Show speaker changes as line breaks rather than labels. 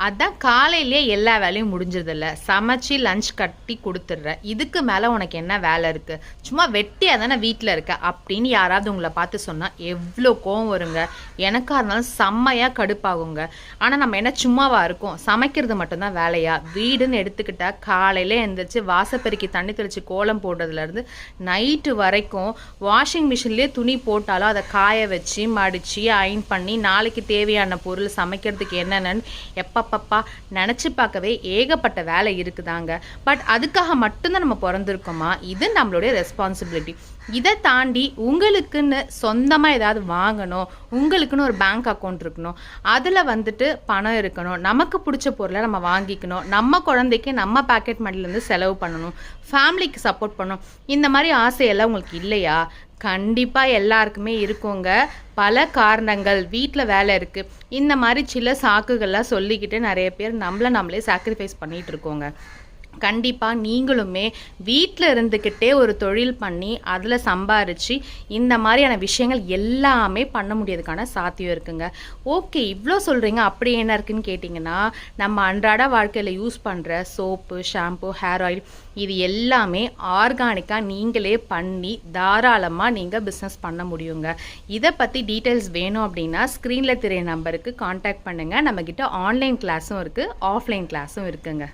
அதான் காலையிலேயே எல்லா வேலையும் முடிஞ்சதில்ல, சமைச்சு லஞ்ச் கட்டி கொடுத்துட்ற, இதுக்கு மேலே உனக்கு என்ன வேலை இருக்குது, சும்மா வெட்டியாக தானே வீட்டில் இருக்க அப்படின்னு யாராவது உங்களை பார்த்து சொன்னால் எவ்வளோ கோவம் வருங்க. எனக்காக இருந்தாலும் செம்மையாக கடுப்பாகுங்க. ஆனால் நம்ம என்ன சும்மாவா இருக்கோம், சமைக்கிறது மட்டும்தான் வேலையா? வீடுன்னு எடுத்துக்கிட்டால் காலையில் எழுந்திரிச்சு வாசப்பெருக்கி தண்ணி தெளித்து கோலம் போடுறதுலேருந்து நைட்டு வரைக்கும் வாஷிங் மிஷின்லேயே துணி போட்டாலும் அதை காய வச்சு மடித்து அயன் பண்ணி நாளைக்கு தேவையான பொருள் சமைக்கிறதுக்கு என்னென்னு எப்பப்பப்பா நினச்சி பார்க்கவே ஏகப்பட்ட வேலை இருக்குதாங்க. பட் அதுக்காக மட்டும்தான் நம்ம பிறந்திருக்கோமா? இது நம்மளுடைய ரெஸ்பான்சிபிலிட்டி. இதை தாண்டி உங்களுக்குன்னு சொந்தமாக ஏதாவது வாங்கணும், உங்களுக்குன்னு ஒரு பேங்க் அக்கௌண்ட் இருக்கணும், அதில் வந்துட்டு பணம் இருக்கணும், நமக்கு பிடிச்ச பொருளை நம்ம வாங்கிக்கணும், நம்ம குழந்தைக்கு நம்ம பாக்கெட் மணிலேருந்து செலவு பண்ணணும், ஃபேமிலிக்கு சப்போர்ட் பண்ணணும். இந்த மாதிரி ஆசையெல்லாம் உங்களுக்கு இல்லையா? கண்டிப்பாக எல்லாருக்குமே இருக்குங்க. பல காரணங்கள், வீட்டில் வேலை இருக்குது, இந்த மாதிரி சில சாக்குகள்லாம் சொல்லிக்கிட்டு நிறைய பேர் நம்மளே சாக்ரிஃபைஸ் பண்ணிகிட்டு இருக்கோங்க. கண்டிப்பாக நீங்களுமே வீட்டில் இருந்துக்கிட்டே ஒரு தொழில் பண்ணி அதில் சம்பாரித்து இந்த மாதிரியான விஷயங்கள் எல்லாமே பண்ண முடியாதுக்கான சாத்தியம் இருக்குங்க. ஓகே, இவ்வளோ சொல்கிறீங்க, அப்படி என்ன இருக்குன்னு கேட்டிங்கன்னா, நம்ம அன்றாட வாழ்க்கையில் யூஸ் பண்ணுற சோப்பு, ஷாம்பு, ஹேர் ஆயில் இது எல்லாமே ஆர்கானிக்காக நீங்களே பண்ணி தாராளமாக நீங்கள் பிஸ்னஸ் பண்ண முடியுங்க. இதை பற்றி டீட்டெயில்ஸ் வேணும் அப்படின்னா ஸ்க்ரீனில் தெரிய நம்பருக்கு காண்டாக்ட் பண்ணுங்கள். நம்மக்கிட்ட ஆன்லைன் கிளாஸும் இருக்குது, ஆஃப்லைன் கிளாஸும் இருக்குங்க.